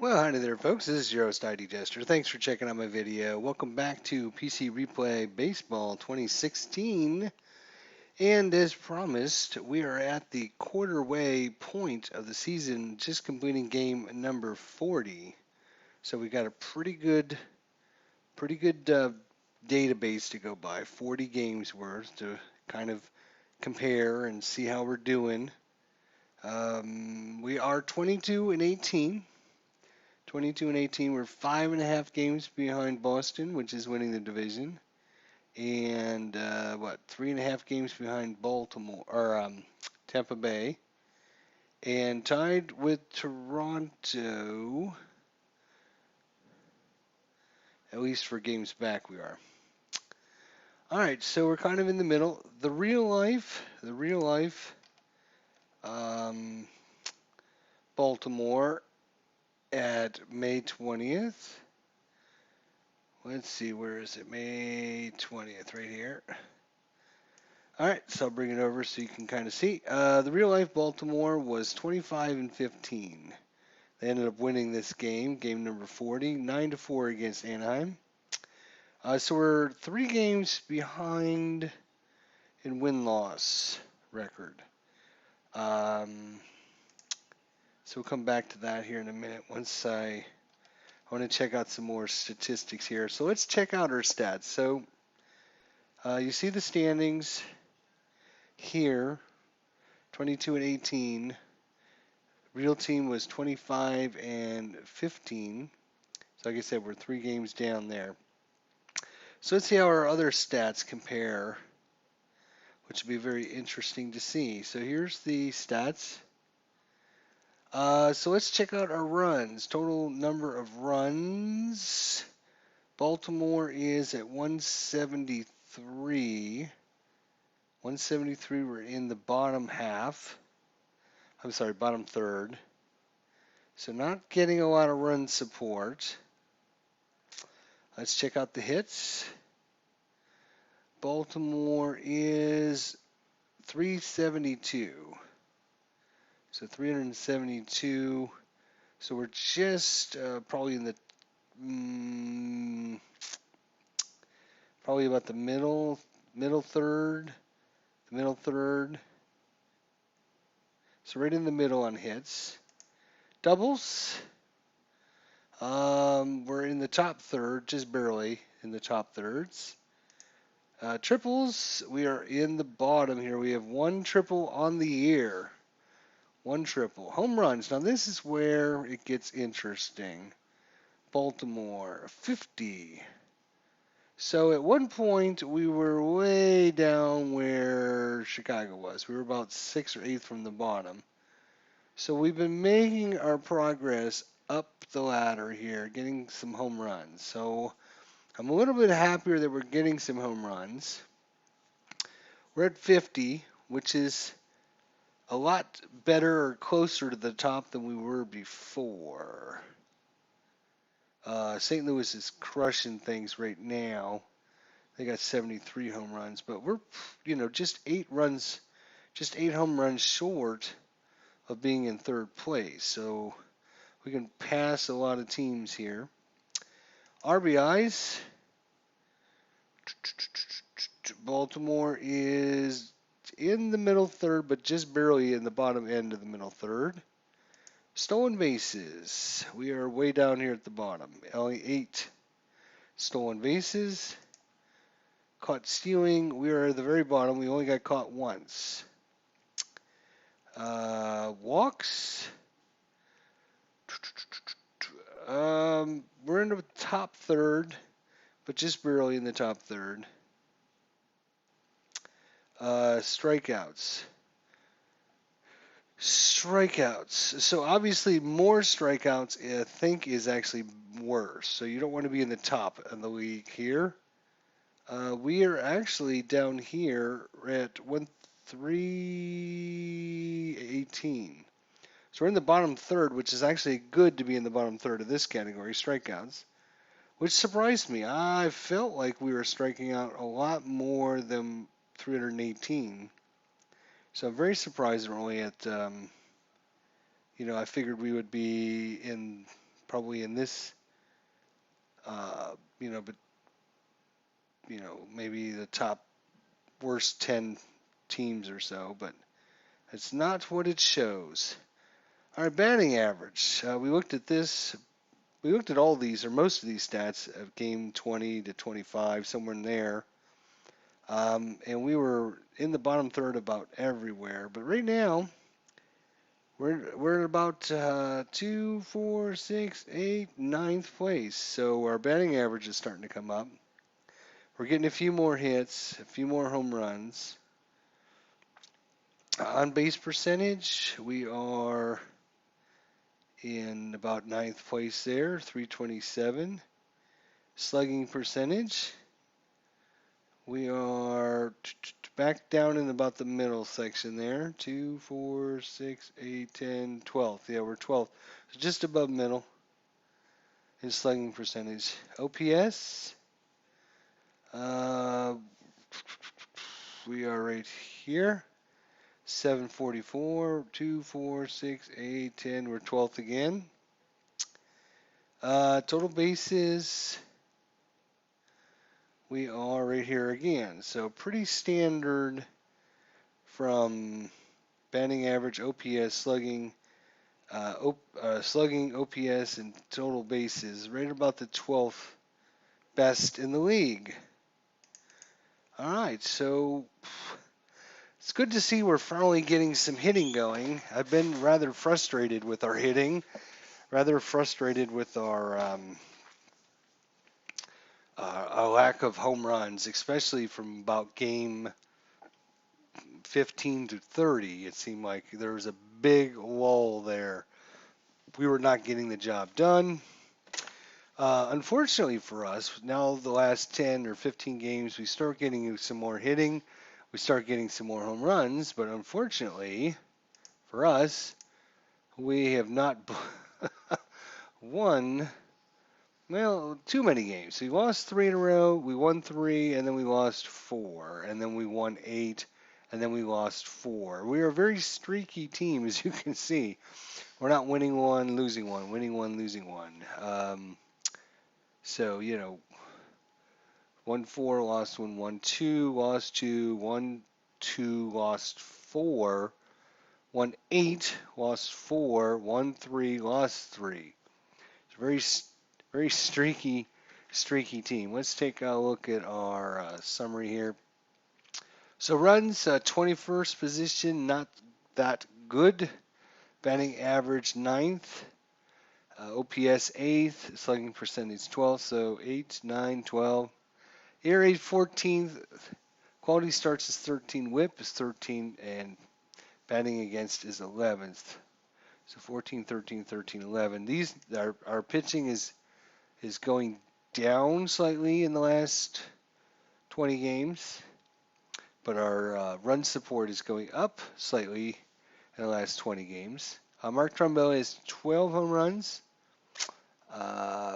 Well, hi there, folks. This is your host, ID Jester. Thanks for checking out my video. Welcome back to PC Replay Baseball 2016. And as promised, we are at the quarter-way point of the season, just completing game number 40. So we got a pretty good database to go by. 40 games worth to kind of compare and see how we're doing. We are 22 and 18. 22 and 18. We're 5.5 games behind Boston, which is winning the division, and 3.5 games behind Baltimore or Tampa Bay, and tied with Toronto. At least for games back, we are. All right, so we're kind of in the middle. The real life Baltimore at May 20th. Let's see, where is it? May 20th, right here. All right, so I'll bring it over so you can kind of see. The real life Baltimore was 25 and 15. They ended up winning this game, game number 40, 9-4 against Anaheim. So we're 3 games behind in win-loss record. So we'll come back to that here in a minute once I want to check out some more statistics here. So let's check out our stats. So you see the standings here, 22 and 18. Real team was 25 and 15. So like I said, we're 3 games down there. So let's see how our other stats compare, which will be very interesting to see. So here's the stats. So let's check out our runs. Total number of runs. Baltimore is at 173. 173, we're in the bottom half. I'm sorry, bottom third. So not getting a lot of run support. Let's check out the hits. Baltimore is 372. So 372. So we're just probably in the probably about the middle third. The middle third. So right in the middle on hits. Doubles. We're in the top third, just barely in the top thirds. Triples, we are in the bottom here. We have 1 triple on the year. 1 triple. Home runs. Now this is where it gets interesting. Baltimore, 50. So at one point we were way down where Chicago was. We were about 6th or 8th from the bottom. So we've been making our progress up the ladder here, getting some home runs. So I'm a little bit happier that we're getting some home runs. We're at 50, which is a lot better or closer to the top than we were before. St. Louis is crushing things right now. They got 73 home runs, but we're, just 8 home runs short of being in 3rd place. So we can pass a lot of teams here. RBIs. Baltimore is in the middle third, but just barely in the bottom end of the middle third. Stolen bases. We are way down here at the bottom. Only 8 stolen bases. Caught stealing. We are at the very bottom. We only got caught once. Walks. We're in the top third, but just barely in the top third. Strikeouts. So obviously more strikeouts I think is actually worse. So you don't want to be in the top of the league here. We are actually down here at 318. So we're in the bottom third, which is actually good to be in the bottom third of this category, strikeouts, which surprised me. I felt like we were striking out a lot more than 318. So I'm very surprised we're only at, I figured we would be in probably in this, but maybe the top worst 10 teams or so, but it's not what it shows. All right, batting average. We looked at this. We looked at all these, or most of these stats of game 20 to 25, somewhere in there. And we were in the bottom third about everywhere. But right now, we're at about 2, 4, 6, 8, 9th place. So our batting average is starting to come up. We're getting a few more hits, a few more home runs. On base percentage, we are in about 9th place there, 327. Slugging percentage, we are back down in about the middle section there, 2, 4, 6, 8, 10, 12th. Yeah, we're 12th, so just above middle in slugging percentage. OPS, we are right here. 744, 2, 4, 6, 8, 10. We're 12th again. Total bases, we are right here again. So pretty standard from batting average, OPS, slugging, slugging, OPS, and total bases. Right about the 12th best in the league. All right, so it's good to see we're finally getting some hitting going. I've been rather frustrated with our hitting, rather frustrated with our lack of home runs, especially from about game 15 to 30. It seemed like there was a big lull there. We were not getting the job done. Unfortunately for us, now the last 10 or 15 games, we start getting some more hitting. We start getting some more home runs, but unfortunately for us, we have not won, well, too many games. We lost 3 in a row, we won 3, and then we lost 4, and then we won 8, and then we lost 4. We are a very streaky team, as you can see. We're not winning 1, losing 1, winning 1, losing 1. So, 1-4, lost 1, 1-2, lost 2, 1-2, lost 4, 1-8, lost 4, 1-3, lost 3. It's a very streaky team. Let's take a look at our summary here. So runs, 21st position, not that good. Batting average, 9th. OPS 8th, slugging percentage 12th, so 8, 9, 12. Air rate 14th, quality starts is 13, whip is 13, and batting against is 11th. So 14, 13, 13, 11. These our pitching is going down slightly in the last 20 games, but our run support is going up slightly in the last 20 games. Mark Trumbo has 12 home runs.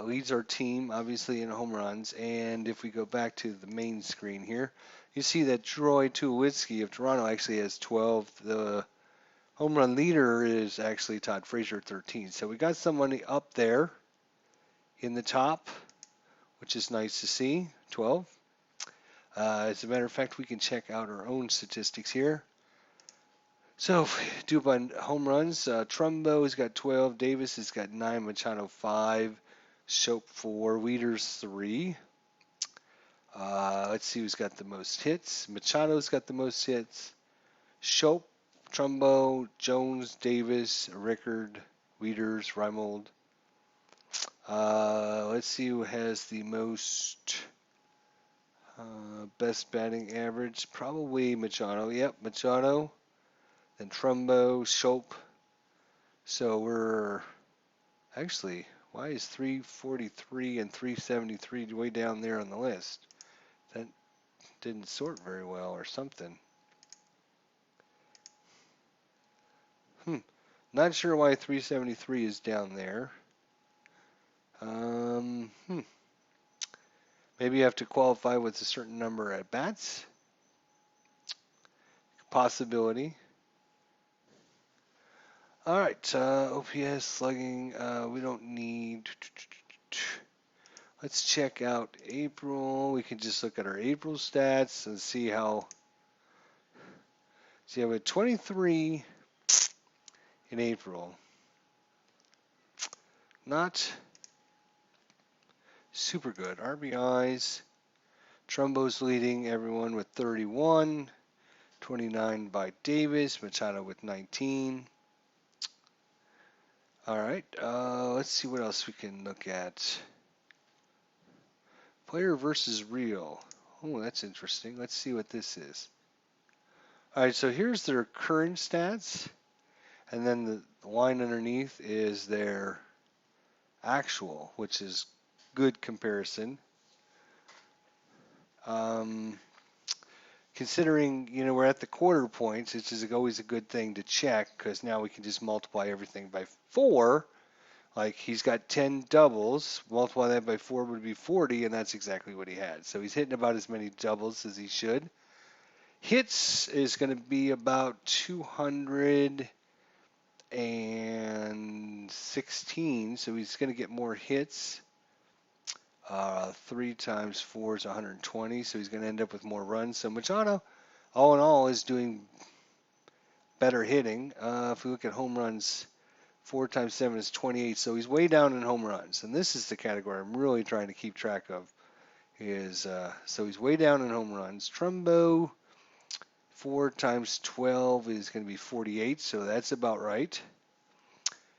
Leads our team, obviously, in home runs. And if we go back to the main screen here, you see that Troy Tulowitzki of Toronto actually has 12. The home run leader is actually Todd Frazier, 13. So we got somebody up there in the top, which is nice to see, 12. As a matter of fact, we can check out our own statistics here. So if we do by home runs, Trumbo has got 12, Davis has got 9, Machado 5, Shope 4, Wieters 3. Let's see who's got the most hits. Machado's got the most hits. Shope, Trumbo, Jones, Davis, Rickard, Wieters, Reimold. Let's see who has the most best batting average. Probably Machado. Yep, Machado. Then Trumbo, Shope. So we're actually, why is 343 and 373 way down there on the list? That didn't sort very well or something. Not sure why 373 is down there. Maybe you have to qualify with a certain number at bats. Possibility. All right, OPS slugging. We don't need. Let's check out April. We can just look at our April stats and see how. See, I have a 23 in April. Not super good. RBIs. Trumbo's leading everyone with 31. 29 by Davis. Machado with 19. All right. Let's see what else we can look at. Player versus real. Oh, that's interesting. Let's see what this is. All right, so here's their current stats, and then the line underneath is their actual, which is good comparison. Considering, we're at the quarter points, which is always a good thing to check because now we can just multiply everything by 4. Like he's got 10 doubles, multiply that by 4 would be 40, and that's exactly what he had. So he's hitting about as many doubles as he should. Hits is going to be about 216, so he's going to get more hits. 3 times 4 is 120, so he's going to end up with more runs. So Machado, all in all, is doing better hitting. If we look at home runs, 4 times 7 is 28, so he's way down in home runs. And this is the category I'm really trying to keep track of. So he's way down in home runs. Trumbo, 4 times 12 is going to be 48, so that's about right.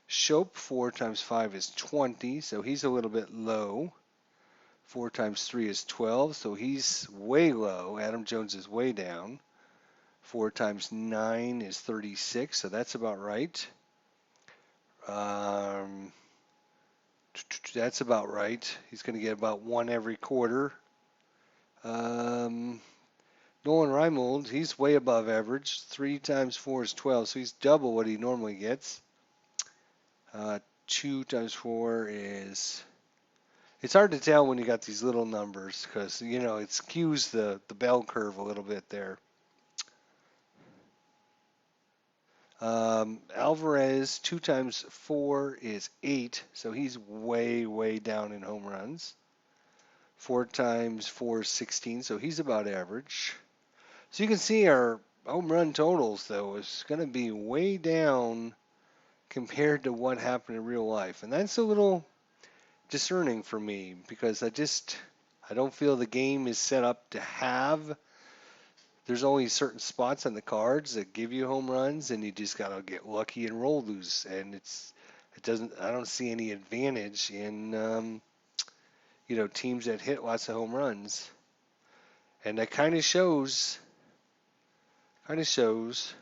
Shope, 4 times 5 is 20, so he's a little bit low. 4 times 3 is 12, so he's way low. Adam Jones is way down. 4 times 9 is 36, so that's about right. That's about right. He's going to get about 1 every quarter. Nolan Reimold, he's way above average. 3 times 4 is 12, so he's double what he normally gets. 2 times 4 is... It's hard to tell when you got these little numbers because, it skews the bell curve a little bit there. Alvarez, 2 times 4 is 8, so he's way, way down in home runs. 4 times 4 is 16, so he's about average. So you can see our home run totals, though, is going to be way down compared to what happened in real life. And that's a little discerning for me because I don't feel the game is set up to have. There's only certain spots on the cards that give you home runs, and you just gotta get lucky and roll loose. And I don't see any advantage in teams that hit lots of home runs, and that kind of shows. He's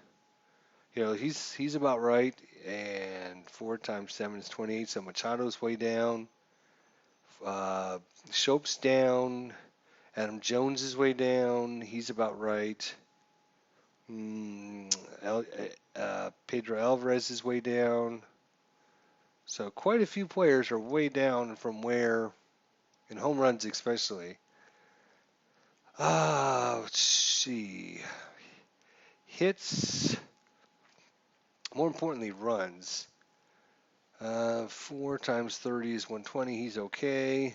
about right, and 4 times 7 is 28. So Machado's way down. Shope's down. Adam Jones is way down. He's about right. Pedro Alvarez is way down. So quite a few players are way down from where, in home runs especially. Let's see. Hits. More importantly, runs. 4 times 30 is 120. He's okay.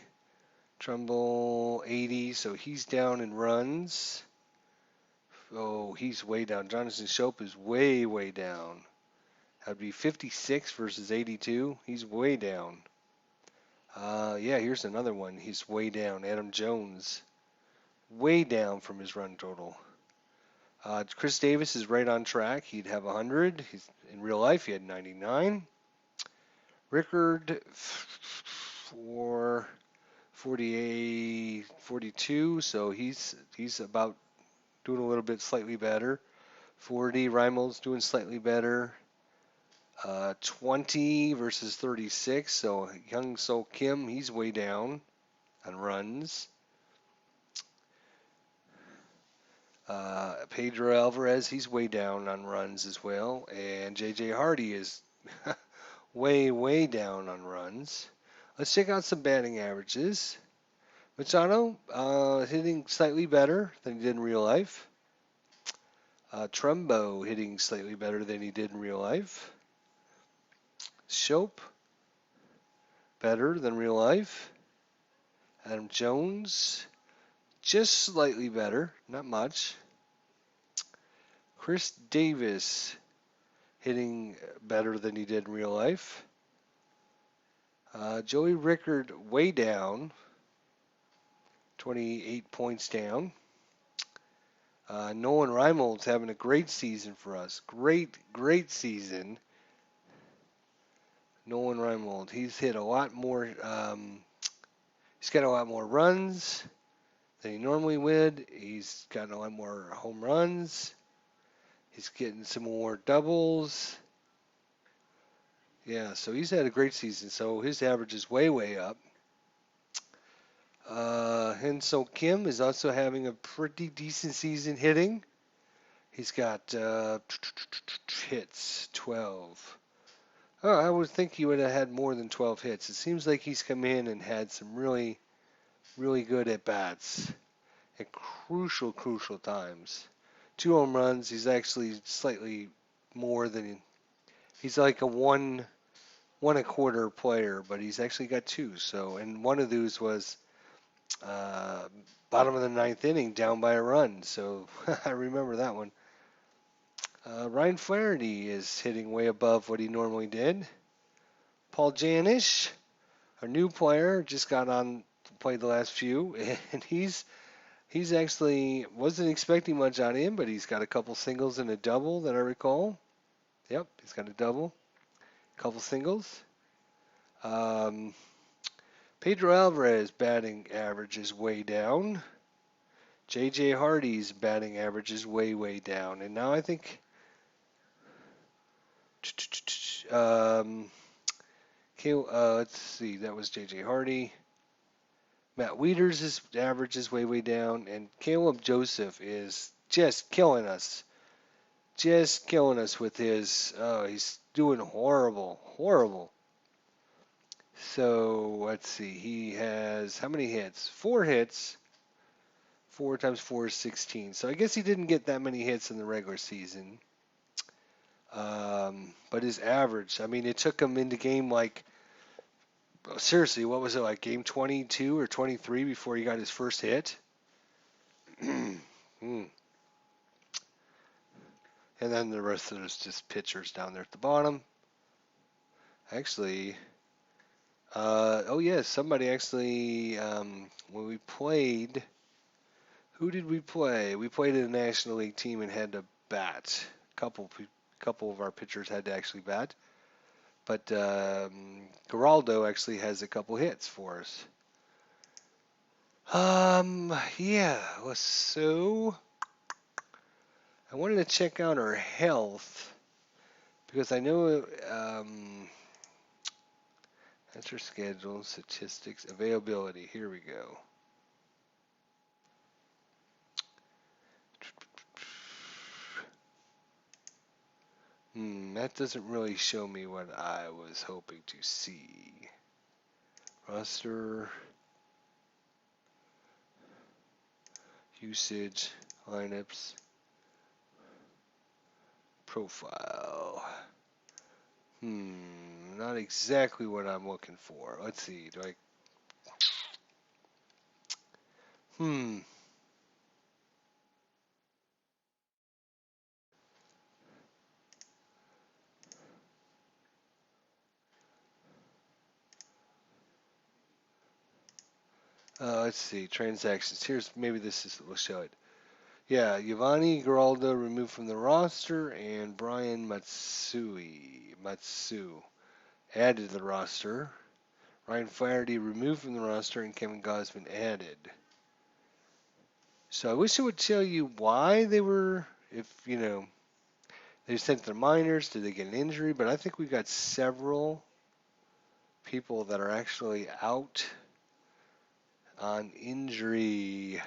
Trumbull, 80. So he's down in runs. Oh, he's way down. Jonathan Shope is way, way down. That'd be 56 versus 82. He's way down. Yeah, here's another one. He's way down. Adam Jones, way down from his run total. Chris Davis is right on track. He'd have 100. In real life, he had 99. Rickard for 48, 42. So he's about doing a little bit slightly better. 40. Reimold's doing slightly better. 20 versus 36. So Young So Kim, he's way down on runs. Pedro Alvarez, he's way down on runs as well. And J.J. Hardy is way, way down on runs. Let's check out some batting averages. Machado hitting slightly better than he did in real life. Trumbo hitting slightly better than he did in real life. Shope, better than real life. Adam Jones, just slightly better, not much. Chris Davis, hitting better than he did in real life. Joey Rickard, way down, 28 points down. Nolan Reimold's having a great season for us. Great season. Nolan Reimold, he's hit a lot more. He's got a lot more runs than he normally would. He's gotten a lot more home runs. He's getting some more doubles. Yeah, so he's had a great season. So his average is way up. Henso Kim is also having a pretty decent season hitting. He's got hits, 12. Oh, I would think he would have had more than 12 hits. It seems like he's come in and had some really good at bats at crucial times. 2 home runs. He's actually slightly more than he's like a one a quarter player, but he's actually got 2. So, and one of those was uh, bottom of the 9th inning, down by a run. So I remember that one. Ryan Flaherty is hitting way above what he normally did. Paul Janish, a new player, just got on to play the last few, and he's actually wasn't expecting much out of him, but he's got a couple singles and a double that I recall. Yep, he's got a double, couple singles. Pedro Alvarez batting average is way down. J.J. Hardy's batting average is way down, and now I think let's see, that was J.J. Hardy. Matt Wieters' average is way down, and Caleb Joseph is just killing us. Just killing us with his, he's doing horrible. So, let's see, he has, how many hits? 4 hits. 4 times 4 is 16. So I guess he didn't get that many hits in the regular season. But his average, I mean, it took him into game like, seriously, what was it, like game 22 or 23 before he got his first hit? And then the rest of it is just pitchers down there at the bottom. Actually, oh yes, somebody actually, when we played, who did we play? We played in a National League team and had to bat. Couple of our pitchers had to actually bat. But Geraldo actually has a couple hits for us. Yeah, so I wanted to check out our health because I know that's our schedule, statistics, availability. Here we go. That doesn't really show me what I was hoping to see. Roster, usage, lineups, profile. Not exactly what I'm looking for. Let's see. Do I? Let's see. Transactions. Here's maybe will show it. Yeah, Giovanni Geraldo removed from the roster, and Brian Matsu added to the roster. Ryan Flaherty removed from the roster, and Kevin Gausman added. So I wish it would tell you why they were, if they sent their minors, did they get an injury? But I think we've got several people that are actually out on injury.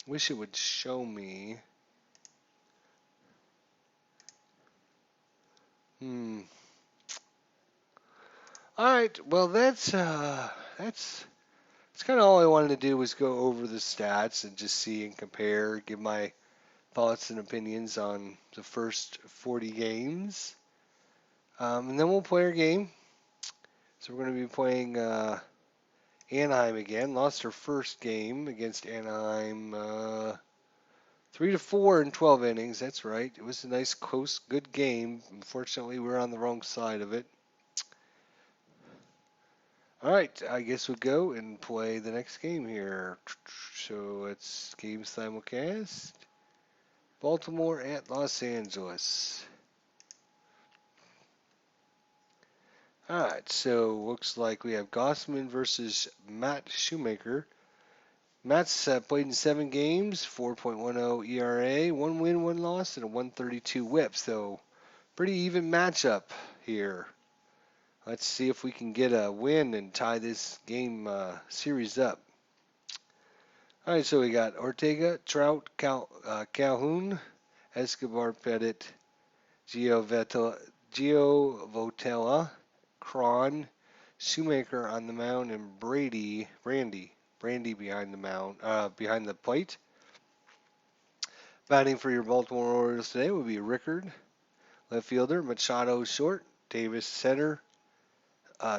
Wish it would show me. All right. Well, that's kind of all I wanted to do was go over the stats and just see and compare, give my thoughts and opinions on the first 40 games. And then we'll play our game. So we're going to be playing Anaheim again. Lost our first game against Anaheim 3-4 in 12 innings. That's right. It was a nice, close, good game. Unfortunately, we were on the wrong side of it. All right, I guess we'll go and play the next game here. So it's game simulcast. Baltimore at Los Angeles. All right, so looks like we have Gausman versus Matt Shoemaker. Matt's played in 7 games, 4.10 ERA, 1 win, 1 loss, and a 132 whip. So pretty even matchup here. Let's see if we can get a win and tie this game series up. All right, so we got Ortega, Trout, Calhoun, Escobar, Pettit, Giovotella, Cron, Shoemaker on the mound, and Brandy behind the plate. Batting for your Baltimore Orioles today would be Rickard, left fielder, Machado short, Davis center,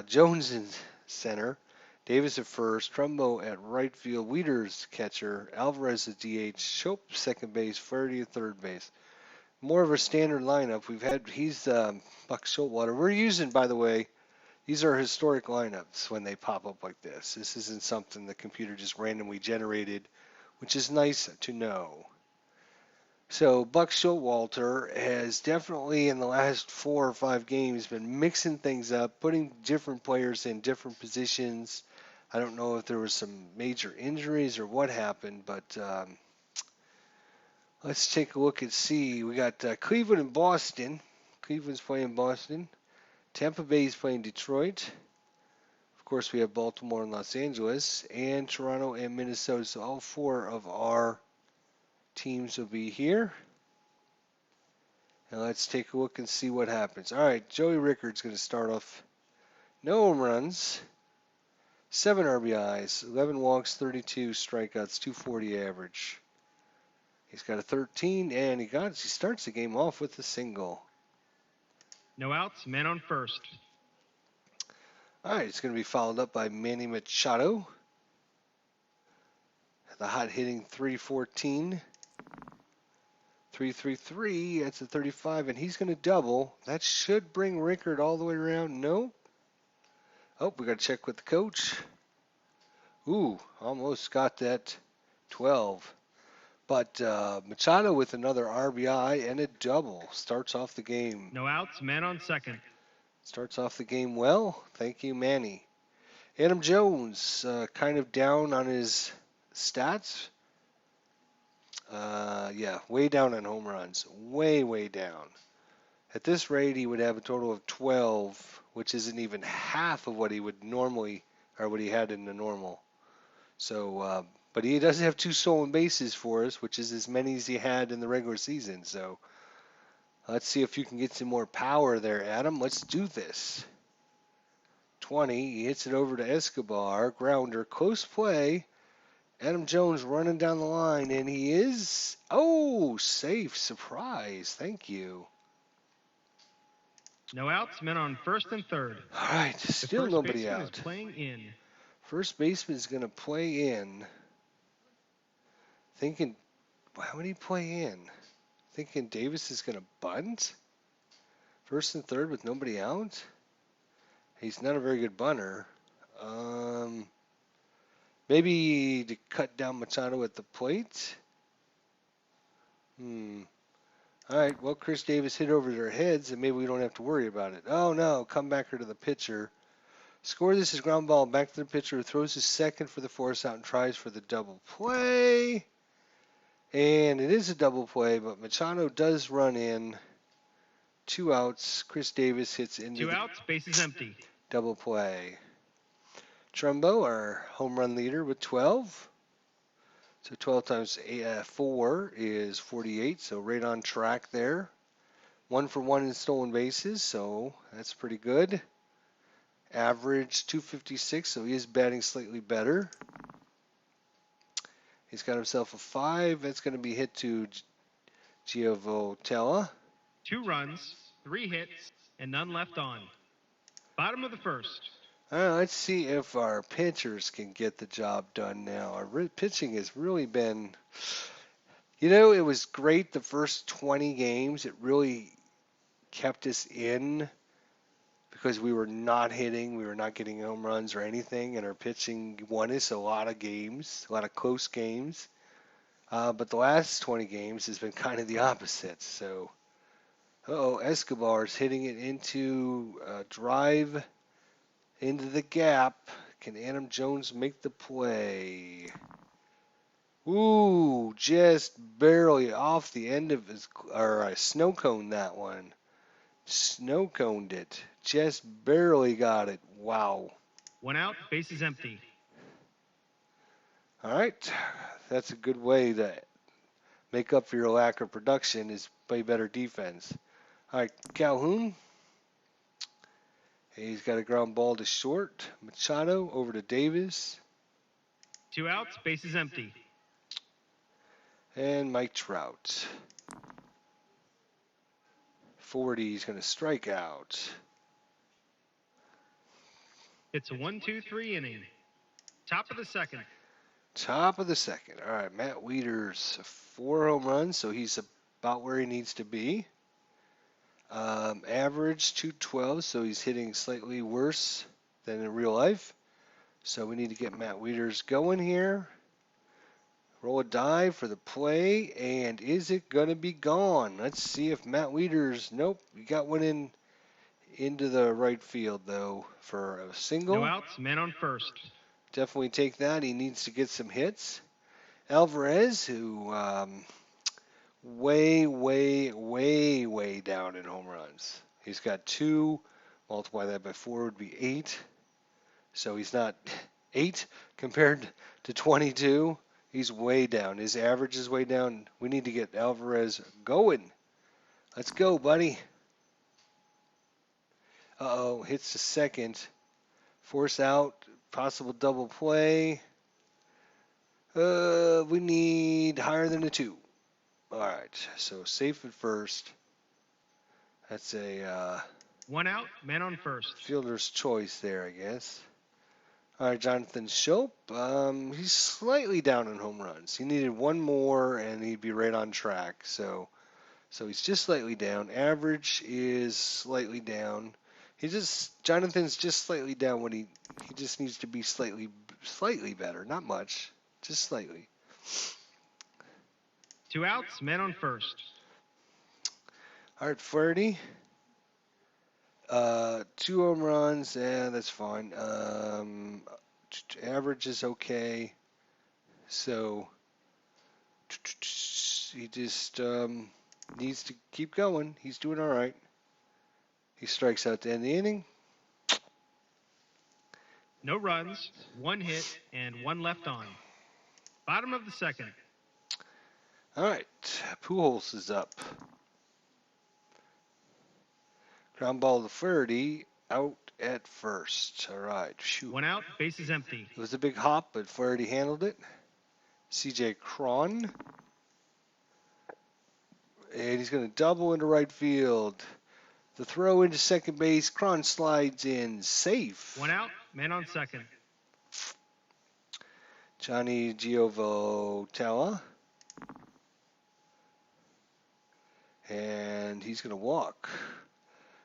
Jones in center, Davis at first, Trumbo at right field, Wieters catcher, Alvarez at DH, Shope second base, Flaherty at third base. More of a standard lineup. He's Buck Schultwater. We're using, by the way, these are historic lineups when they pop up like this. This isn't something the computer just randomly generated, which is nice to know. So Buck Schultwater has definitely in the last 4 or 5 games been mixing things up, putting different players in different positions. I don't know if there was some major injuries or what happened, but let's take a look and see. We got Cleveland and Boston. Cleveland's playing Boston. Tampa Bay's playing Detroit. Of course, we have Baltimore and Los Angeles, and Toronto and Minnesota. So all 4 of our teams will be here. And let's take a look and see what happens. All right, Joey Rickard's going to start off. No home runs, 7 RBIs, 11 walks, 32 strikeouts, 240 average. He's got a 13, and he starts the game off with a single. No outs, man on first. All right, it's going to be followed up by Manny Machado. The hot hitting 314. 333, that's a 35, and he's going to double. That should bring Rickard all the way around. No. Oh, we got to check with the coach. Ooh, almost got that 12. But Machado with another RBI and a double starts off the game. No outs, man on second. Starts off the game well. Thank you, Manny. Adam Jones, kind of down on his stats. Yeah, way down on home runs. Way down. At this rate, he would have a total of 12, which isn't even half of what he would normally, or what he had in the normal. So, but he does have 2 stolen bases for us, which is as many as he had in the regular season. So, let's see if you can get some more power there, Adam. Let's do this. 20, he hits it over to Escobar, grounder, close play. Adam Jones running down the line, and he is, safe, surprise, thank you. No outs, men on first and third. All right, still nobody out. The first baseman is playing in. First baseman is going to play in. Thinking, how would he play in? Thinking Davis is going to bunt? First and third with nobody out? He's not a very good bunter. Maybe to cut down Machado at the plate? All right, well, Chris Davis hit over their heads, and maybe we don't have to worry about it. Oh, no, comebacker to the pitcher. Score this is ground ball back to the pitcher, who throws his second for the force out and tries for the double play. And it is a double play, but Machado does run in. 2 outs. Chris Davis hits into 2 outs, base is empty. Double play. Trumbo, our home run leader, with 12. So 12 times 4 is 48, so right on track there. 1 for 1 in stolen bases, so that's pretty good. Average 256, so he is batting slightly better. He's got himself a 5. That's going to be hit to Giovotella. 2 runs, 3 hits, and none left on. Bottom of the first. Let's see if our pitchers can get the job done now. Our pitching has really been, it was great the first 20 games. It really kept us in because we were not hitting, we were not getting home runs or anything, and our pitching won us a lot of games, a lot of close games. But the last 20 games has been kind of the opposite. So, Escobar's hitting it into drive into the gap. Can Adam Jones make the play? Ooh, just barely off the end of his, or snow cone that one. Snow coned it. Just barely got it. Wow. 1 out, bases empty. All right. That's a good way to make up for your lack of production is play better defense. All right, Calhoun. He's got a ground ball to short. Machado over to Davis. 2 outs, bases empty. And Mike Trout. 40, he's going to strike out. It's a 1-2-3 inning. Top of the second. Top of the second. All right, Matt Wieters, 4 home runs, so he's about where he needs to be. Average 212, so he's hitting slightly worse than in real life. So we need to get Matt Wieters going here. Roll a dive for the play, and is it going to be gone? Let's see if Matt Wieters, nope, we got one into the right field, though, for a single. No outs, man on first. Definitely take that. He needs to get some hits. Alvarez, who way down in home runs. He's got 2. Multiply that by 4 would be 8. So he's not 8 compared to 22. He's way down. His average is way down. We need to get Alvarez going. Let's go, buddy. Uh-oh, hits the second. Force out. Possible double play. We need higher than a 2. All right, so safe at first. That's a 1 out, man on first. fielder's choice there, I guess. All right, Jonathan Schoop. He's slightly down in home runs. He needed one more, and he'd be right on track. So he's just slightly down. Average is slightly down. Jonathan's just slightly down when he just needs to be slightly better. Not much, just slightly. 2 outs, man on first. All right, Flaherty. 2 home runs, yeah, that's fine. Average is okay. So he just needs to keep going. He's doing all right. He strikes out to end the inning. No runs, 1 hit, and 1 left on. Bottom of the second. All right, Pujols is up. Ground ball to Flaherty, out at first. All right, shoot. 1 out, bases empty. It was a big hop, but Flaherty handled it. CJ Cron. And he's going to double into right field. The throw into second base. Cron slides in. Safe. 1 out, man on second. Johnny Giovotella. And he's going to walk.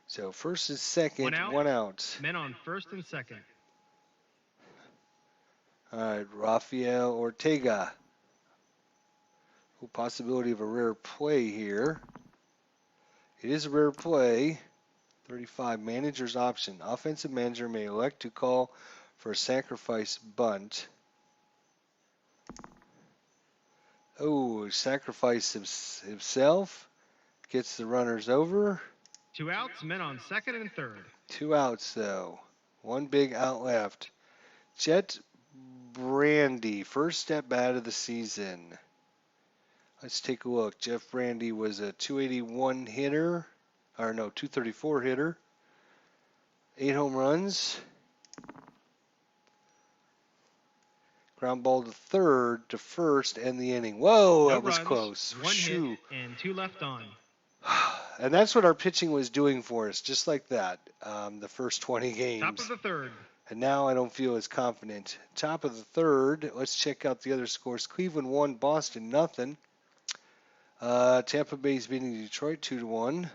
So first and second, 1 out. Men on first and second. All right, Rafael Ortega. Possibility of a rare play here. It is a rare play. 35, manager's option. Offensive manager may elect to call for a sacrifice bunt. Oh, sacrifice himself. Gets the runners over. 2 outs, men on second and third. 2 outs, though. 1 big out left. Jet Brandy, first at bat of the season. Let's take a look. Jeff Brandy was a 281 hitter. Or no, 234 hitter. 8 home runs. Ground ball to third, to first, and the inning. Whoa, No that was runs, close. 1 Shoo. hit, and 2 left on. And that's what our pitching was doing for us, just like that, the first 20 Top games. of the third. And now I don't feel as confident. Top of the third, let's check out the other scores. Cleveland 1, Boston nothing. Tampa Bay's beating Detroit 2-1.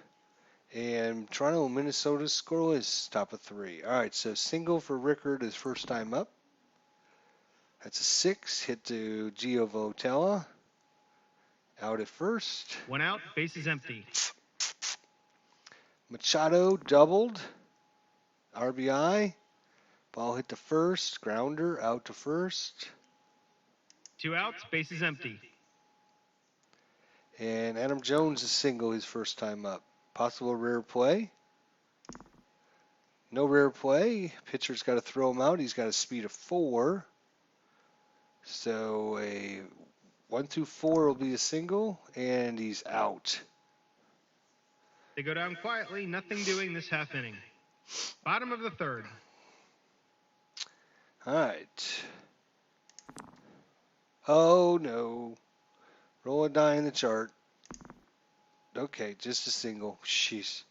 And Toronto and Minnesota scoreless, top of 3. All right, so single for Rickard is first time up. That's a 6. Hit to Gio Votella. Out at first. 1 out, bases empty. Machado doubled. RBI. Ball hit to first. Grounder out to first. 2 outs, bases empty. And Adam Jones is single his first time up. Possible rare play. No rare play. Pitcher's got to throw him out. He's got a speed of 4. So a 1 through 4 will be a single, and he's out. They go down quietly, nothing doing this half inning. Bottom of the third. All right. Oh, no. Roll a die in the chart. Okay, just a single. Jeez.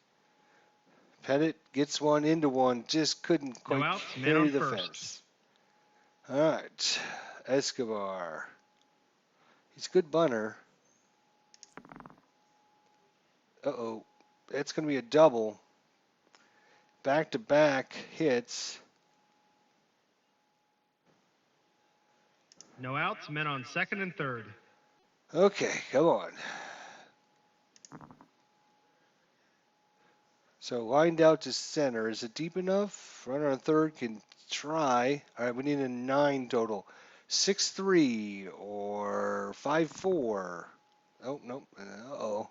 Pettit gets one into one. Just couldn't quite No outs, man carry on the first. fence. All right. Escobar. He's a good bunter. Uh-oh. That's going to be a double. Back-to-back hits. No outs, men on second and third. Okay, come on. So lined out to center. Is it deep enough? Runner on third can try. All right, we need a 9 total. 6-3 or 5-4. Oh, nope. Uh-oh.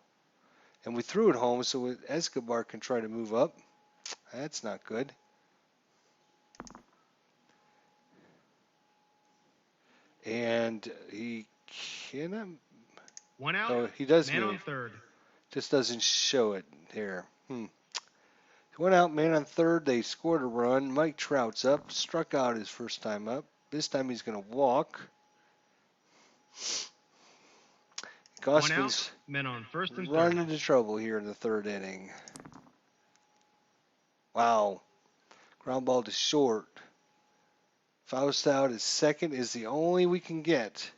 And we threw it home so Escobar can try to move up. That's not good. And he cannot. 1 out, Oh, he does man move. on third. Just doesn't show it here. One out, man on third. They scored a run. Mike Trout's up. Struck out his first time up. This time he's going to walk. 1 out, Gausman's men on first and run third. into trouble here in the third inning. Wow. Ground ball to short. Faust out at second is the only we can get.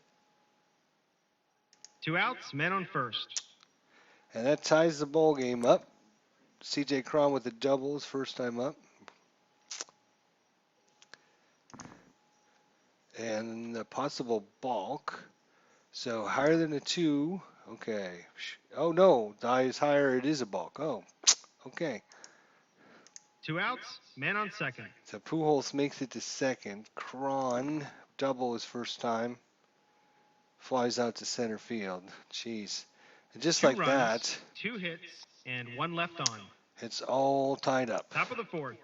2 outs, men on first. And that ties the ball game up. C.J. Cron with a double his first time up. And a possible balk. So higher than a 2. Okay. Oh, no. Die is higher. It is a balk. Oh, okay. 2 outs, man on second. So Pujols makes it to second. Cron double his first time. Flies out to center field. Jeez. And just 2 like runs, that, 2 hits, and 1 left on. it's all tied up. Top of the fourth.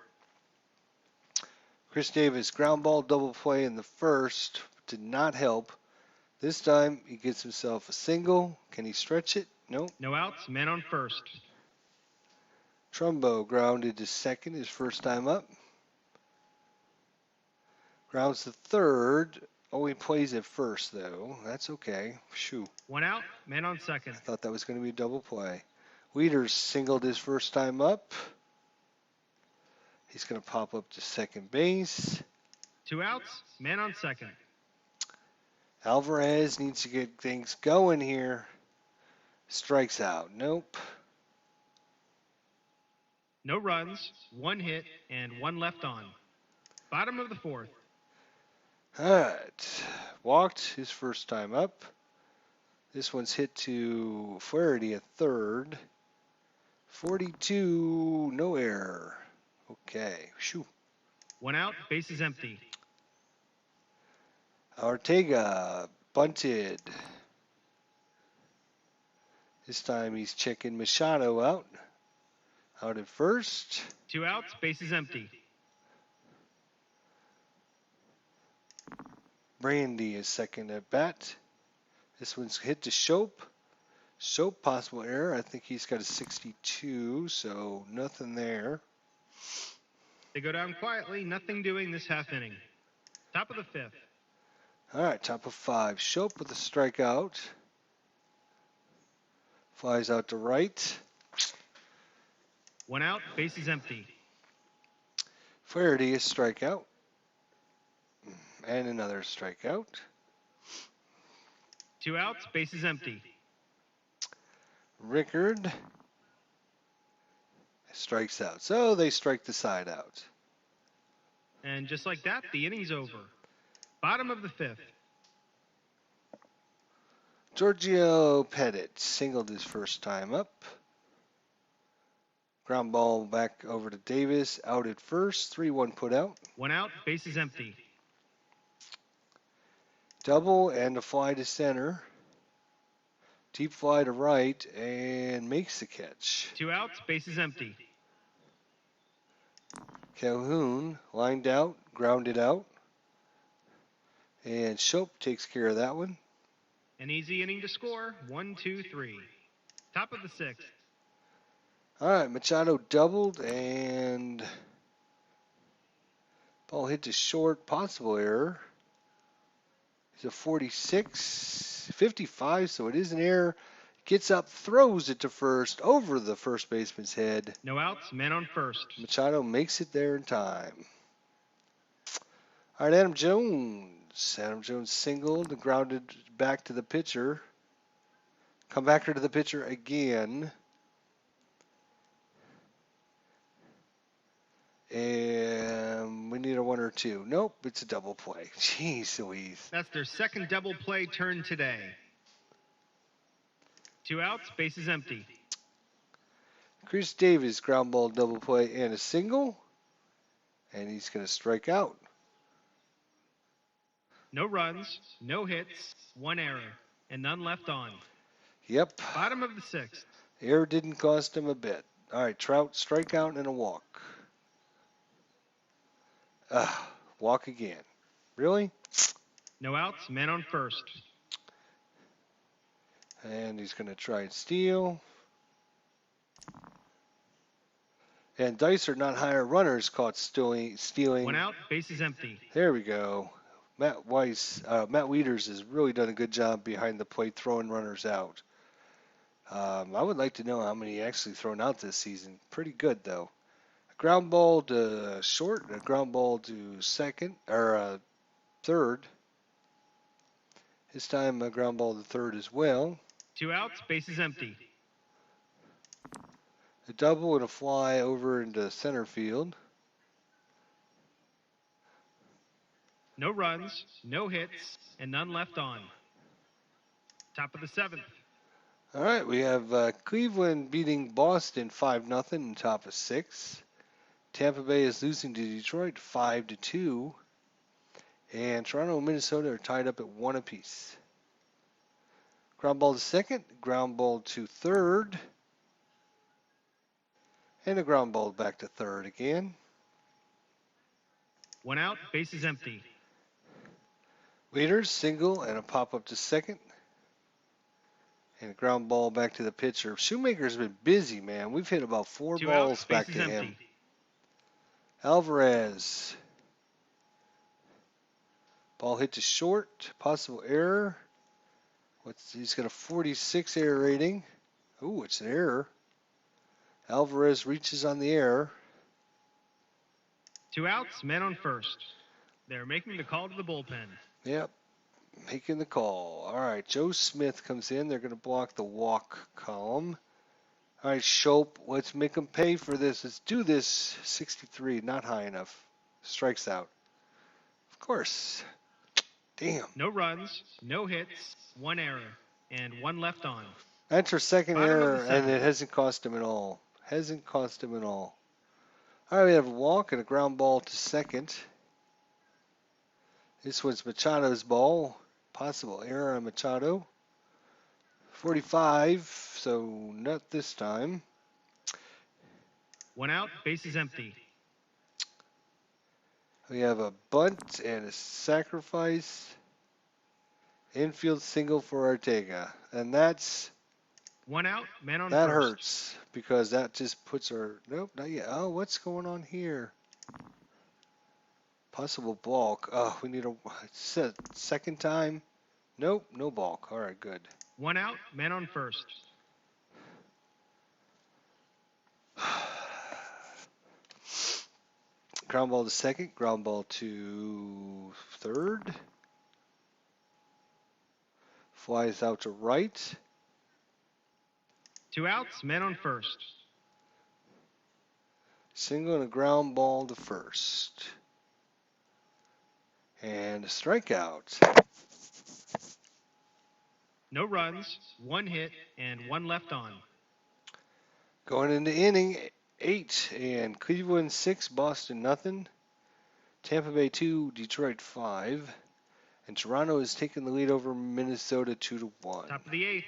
Chris Davis, ground ball double play in the first. Did not help. This time he gets himself a single. Can he stretch it? Nope. No outs, man on first. Trumbo grounded to second his first time up. Grounds to third. Oh, he plays at first, though. That's okay. Shoo. 1 out, man on second. I thought that was going to be a double play. Wieters singled his first time up. He's going to pop up to second base. 2 outs, man on second. Alvarez needs to get things going here. Strikes out. Nope. No runs, 1 hit, and 1 left on. Bottom of the fourth. All right. Walked his first time up. This one's hit to Flaherty at third. 42, no error. Okay. Shoo. 1 out, bases empty. Ortega bunted. This time he's checking Machado out. Out at first. 2 outs, bases empty. Brandy is second at bat. This one's hit to Shope. Shope, possible error. I think he's got a 62, so nothing there. They go down quietly, nothing doing this half inning. Top of the fifth. All right, top of 5. Shope with a strikeout. Flies out to right. One out, bases empty. Flaherty, a strikeout. And another strikeout. 2 outs, bases empty. Rickard strikes out. So they strike the side out. And just like that, the inning's over. Bottom of the 5th. Giorgio Pettit singled his first time up. Ground ball back over to Davis. Out at first. 3-1 put out. 1 out, bases empty. Double and a fly to center. Deep fly to right and makes the catch. 2 outs, bases empty. Calhoun lined out, grounded out. And Shope takes care of that one. An easy inning to score. 1, 2, 3. Top of the 6th. All right, Machado doubled and ball hit to short. Possible error. He's a 55, so it is an error. Gets up, throws it to first, over the first baseman's head. No outs, man on first. Machado makes it there in time. All right, Adam Jones. Adam Jones singled and grounded back to the pitcher. Come back to the pitcher again. And we need a 1 or 2. Nope, it's a double play. Jeez Louise. That's their second double play turn today. 2 outs, bases empty. Chris Davis, ground ball, double play, and a single. And he's going to strike out. No runs, no hits, 1 error, and none left on. Yep. Bottom of the 6th. Error didn't cost him a bit. All right, Trout, strikeout and a walk. Walk again. Really? No outs, man on first. And he's going to try and steal. And Dicer, not higher runners, caught stealing. 1 out, bases empty. There we go. Matt Wieters has really done a good job behind the plate throwing runners out. I would like to know how many he actually thrown out this season. Pretty good, though. A ground ball to short, a ground ball to second, or third. This time a ground ball to third as well. 2 outs, bases empty. A double and a fly over into center field. No runs, no hits, and none left on. Top of the 7th. All right, we have Cleveland beating Boston 5-0 in top of 6. Tampa Bay is losing to Detroit 5-2. And Toronto and Minnesota are tied up at 1 apiece. Ground ball to second, ground ball to third. And a ground ball back to third again. 1 out, bases empty. Leaders, single, and a pop-up to second. And a ground ball back to the pitcher. Shoemaker's been busy, man. We've hit about 4 2 balls outs, back bases to him. empty. Alvarez. Ball hit to short. Possible error. He's got a 46 error rating. Ooh, it's an error. Alvarez reaches on the error. 2 outs, man on first. They're making the call to the bullpen. Yep, making the call. All right, Joe Smith comes in. They're going to block the walk column. All right, Shope, let's make him pay for this. Let's do this. 63, not high enough. Strikes out. Of course. Damn. No runs, no hits, 1 error, and 1 left on. Enter second Bottom of the error, and seventh. it hasn't cost him at all. Hasn't cost him at all. All right, we have a walk and a ground ball to second. This one's Machado's ball. Possible error on Machado. 45, so not this time. 1 out, bases empty. We have a bunt and a sacrifice. Infield single for Ortega. And that's 1 out, man on that first. hurts because that just puts our nope, not yet. Oh, what's going on here? Possible balk. Oh, we need a second time. Nope, no balk. All right, good. 1 out, man on first. ground ball to second, ground ball to third. Flies out to right. 2 outs, men on first. Single and a ground ball to first. And a strikeout. No runs, 1 hit, and 1 left on. Going into inning 8, and Cleveland 6, Boston nothing. Tampa Bay 2, Detroit 5. And Toronto is taking the lead over Minnesota 2-1. Top of the 8th.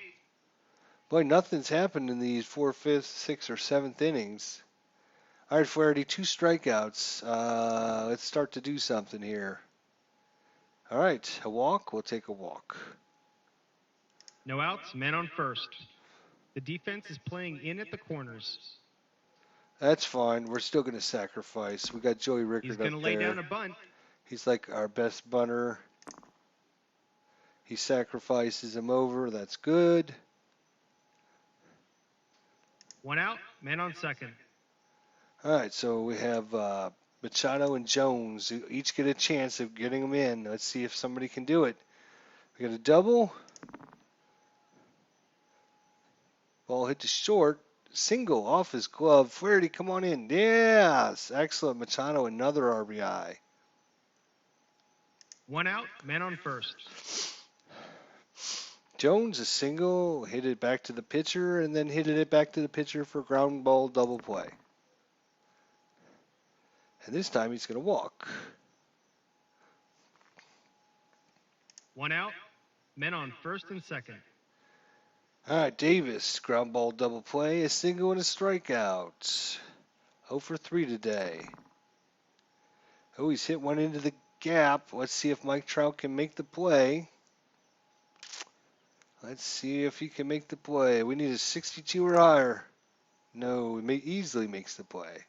Boy, nothing's happened in these 4th, 5th, 6th, or 7th innings. All right, Flaherty, 2 strikeouts. Let's start to do something here. All right, a walk. We'll take a walk. No outs, men on first. The defense is playing in at the corners. That's fine. We're still going to sacrifice. We got Joey He's Rickard going to up lay there. down a bunt. He's like our best bunter. He sacrifices him over. That's good. 1 out, men on second. All right, so we have Machado and Jones who each get a chance of getting them in. Let's see if somebody can do it. We got a double. Ball hit to short. Single off his glove. Flaherty, come on in. Yes, excellent. Machado, another RBI. 1 out, men on first. Jones, a single, hit it back to the pitcher, and then hit it back to the pitcher for ground ball double play. And this time he's going to walk. 1 out, men on first and second. All right, Davis, ground ball double play, a single and a strikeout. 0 for 3 today. Oh, he's hit one into the gap. Let's see if Mike Trout can make the play. Let's see if he can make the play. We need a 62 or higher. No, he easily makes the play.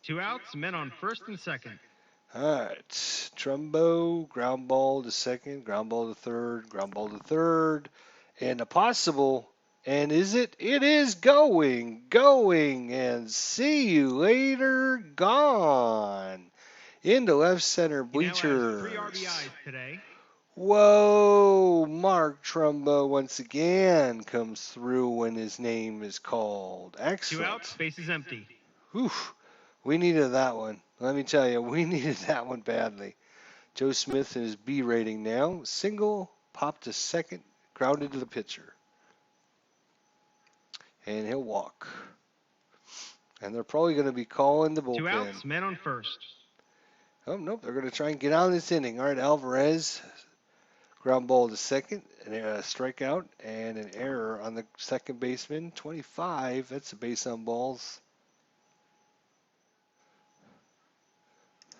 2 outs, men on first and second. All right, Trumbo, ground ball to second, ground ball to third, ground ball to third, and a possible, and is it? It is going, and see you later, gone. Into left center He now has 3 bleachers. RBIs today. Whoa, Mark Trumbo once again comes through when his name is called. 2 Excellent. outs, bases empty. Whew. We needed that one. Let me tell you, we needed that one badly. Joe Smith in his B rating now. Single, pop to second, grounded to the pitcher. And he'll walk. And they're probably going to be calling the bullpen. 2 outs, men on first. Oh, nope, they're going to try and get out of this inning. All right, Alvarez, ground ball to second, and a strikeout, and an error on the second baseman. 25, that's a base on balls.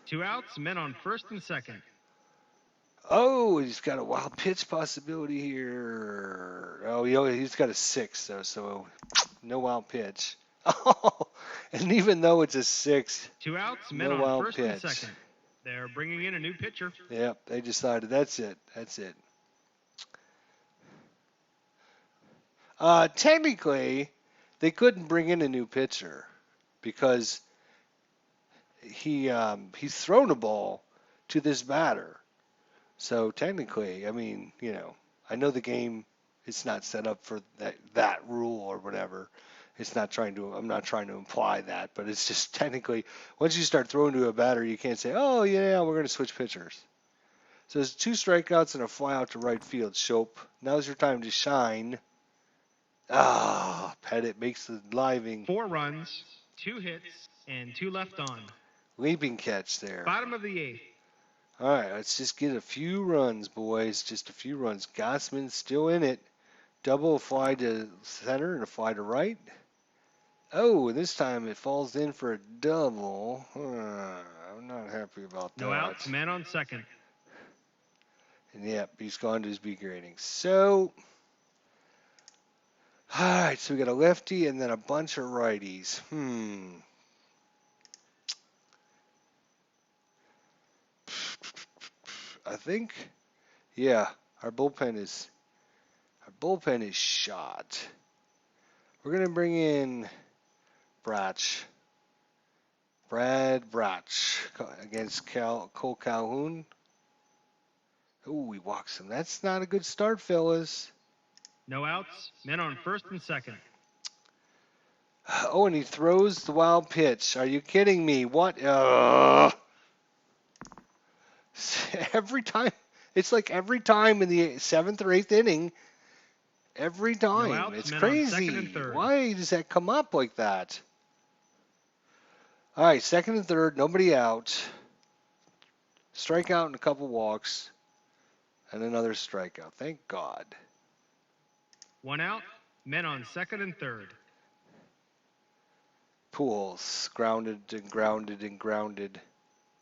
2 outs, men on first and second. Oh, he's got a wild pitch possibility here. Oh, he's got a 6, though, so no wild pitch. Oh, and even though it's a 6, 2 outs, men no on wild first pitch. and second. They're bringing in a new pitcher. Yep, they decided that's it. That's it. Technically, they couldn't bring in a new pitcher because he's thrown a ball to this batter. So technically, I mean, I know the game is not set up for that rule or whatever. I'm not trying to imply that, but it's just technically, once you start throwing to a batter, you can't say, oh, yeah, we're going to switch pitchers. So there's 2 strikeouts and a fly out to right field. Shope, now's your time to shine. Pettit makes the living 4 runs, 2 hits, and 2 left on. leaping catch there. Bottom of the 8th. All right, let's just get a few runs, boys. Just a few runs. Gausman's still in it. Double, a fly to center and a fly to right. Oh, this time it falls in for a double. I'm not happy about that. No outs, men on second. And yep, he's gone to his B grading. So, all right, so we got a lefty and then a bunch of righties. I think, yeah, our bullpen is shot. We're gonna bring in Bratch. Brad Brach against Cole Calhoun. Ooh, he walks him. That's not a good start, fellas. No outs. Men on first and second. Oh, and he throws the wild pitch. Are you kidding me? What? Every time. It's like every time in the 7th or 8th inning, every No time. outs. It's Men on second and crazy. third. Why does that come up like that? All right, 2nd and 3rd, nobody out. Strikeout and a couple walks, and another strikeout. Thank God. 1 out. Men on second and third. Pujols grounded and grounded and grounded,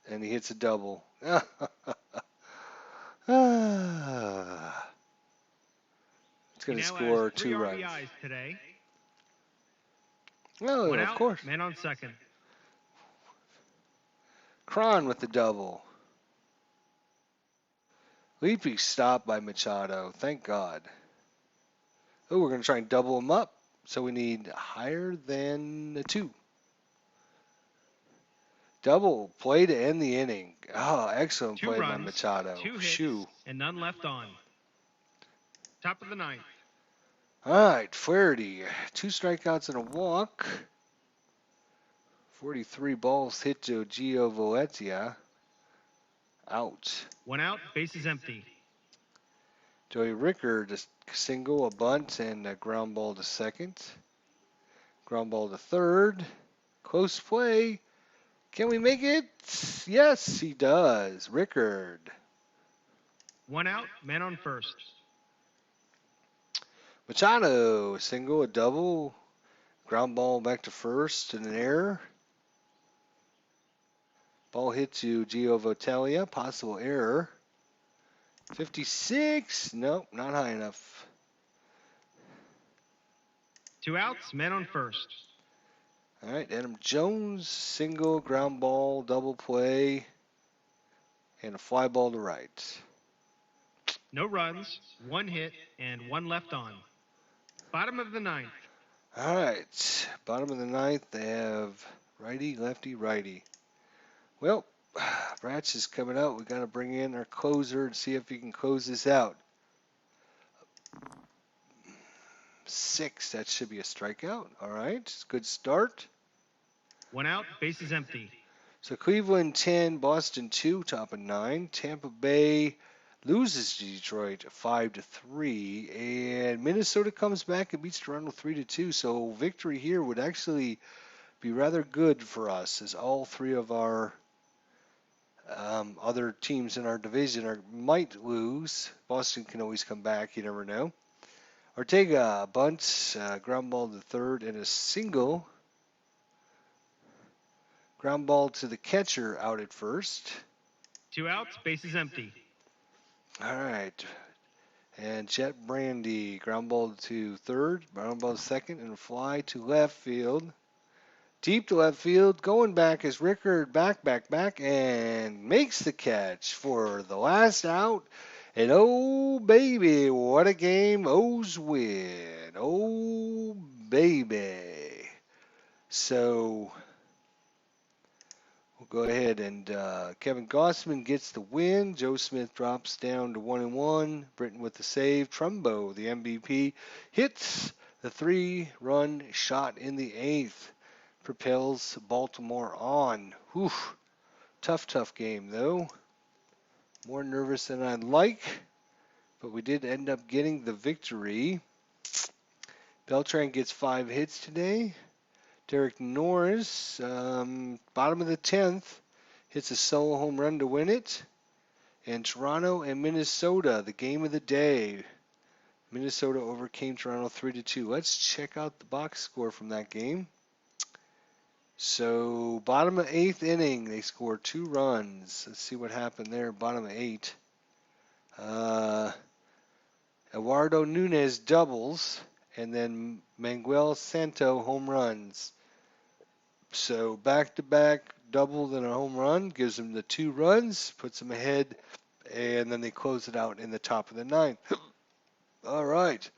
and he hits a double. It's He going to now has score 3 2 runs. RBIs today. Oh, 1 of out. course. Men on second. Cron with the double. Leaping stop by Machado. Thank God. Oh, we're going to try and double him up. So we need higher than a 2. Double play to end the inning. Oh, excellent 2 play by runs, Machado. 2 hits, Shoo. and none left on. Top of the 9th. All right, Flaherty. 2 strikeouts and a walk. 43 balls hit to Gio Valencia. Out. 1 out. Bases empty. Joey Ricker just single, a bunt, and a ground ball to second. Ground ball to third. Close play. Can we make it? Yes, he does. Rickard. 1 out. Men on first. Machado, a single, a double. Ground ball back to first and an error. Ball hit to Gio Votella. Possible error. 56. Nope, not high enough. 2 outs. Men on first. All right, Adam Jones, single, ground ball, double play, and a fly ball to right. No runs, 1 hit, and 1 left on. Bottom of the 9th. All right, bottom of the 9th, they have righty, lefty, righty. Well, Bratch is coming out. We got to bring in our closer and see if he can close this out. 6, that should be a strikeout. All right, good start. 1 out. Bases empty. So Cleveland 10, Boston 2, top of 9. Tampa Bay loses to Detroit 5-3, and Minnesota comes back and beats Toronto 3-2. So victory here would actually be rather good for us, as all 3 of our other teams in our division might lose. Boston can always come back, you never know. Ortega bunts, ground ball to third, and a single. Ground ball to the catcher out at first. 2 outs. Bases empty. All right. And Jet Brandy, ground ball to third, ground ball to second, and a fly to left field. Deep to left field, going back is Rickard, back, and makes the catch for the last out. And oh, baby, what a game O's win. Oh, baby. So we'll go ahead and Kevin Gausman gets the win. Joe Smith drops down to 1-1. Britton with the save. Trumbo, the MVP, hits the 3-run shot in the 8th. Propels Baltimore on. Whew. Tough game, though. More nervous than I'd like, but we did end up getting the victory. Beltran gets 5 hits today. Derek Norris, bottom of the 10th, hits a solo home run to win it. And Toronto and Minnesota, the game of the day. Minnesota overcame Toronto 3-2. Let's check out the box score from that game. So, bottom of 8th inning, they scored 2 runs. Let's see what happened there, bottom of 8. Eduardo Nunez doubles, and then Manuel Santo home runs. So, back-to-back double and a home run gives them the 2 runs, puts them ahead, and then they close it out in the top of the 9th. All right.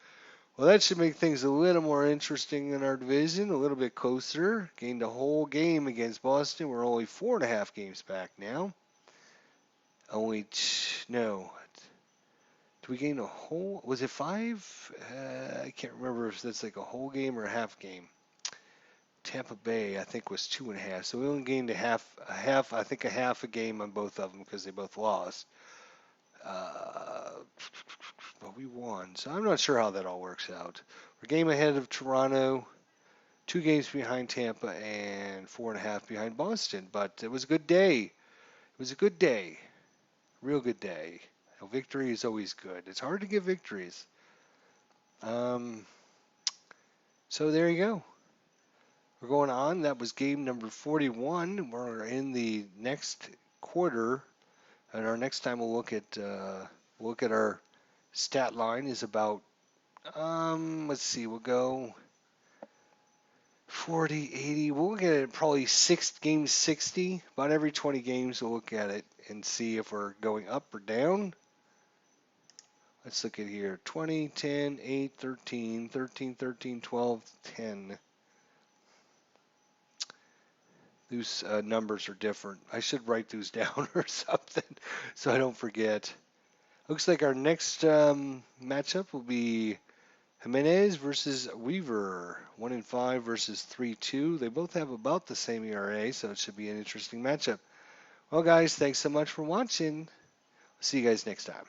Well, that should make things a little more interesting in our division, a little bit closer. Gained a whole game against Boston. We're only 4.5 games back now. No. Did we gain a whole? Was it 5? I can't remember if that's like a whole game or a half game. Tampa Bay, I think, was 2.5. So we only gained I think a half a game on both of them because they both lost. But we won. So I'm not sure how that all works out. We're a game ahead of Toronto, 2 games behind Tampa, and 4.5 behind Boston. But it was a good day. It was a good day. Real good day. A victory is always good. It's hard to get victories. Um, so there you go. We're going on. That was game number 41. We're in the next quarter, and our next time we'll look at our stat line is about let's see, we'll go 40, 80. We'll look at it probably game 60. About every 20 games, we'll look at it and see if we're going up or down. Let's look at here 20, 10, 8, 13, 13, 13, 12, 10. Those numbers are different. I should write those down or something so I don't forget. Looks like our next matchup will be Jimenez versus Weaver. 1-5 versus 3-2. They both have about the same ERA, so it should be an interesting matchup. Well, guys, thanks so much for watching. See you guys next time.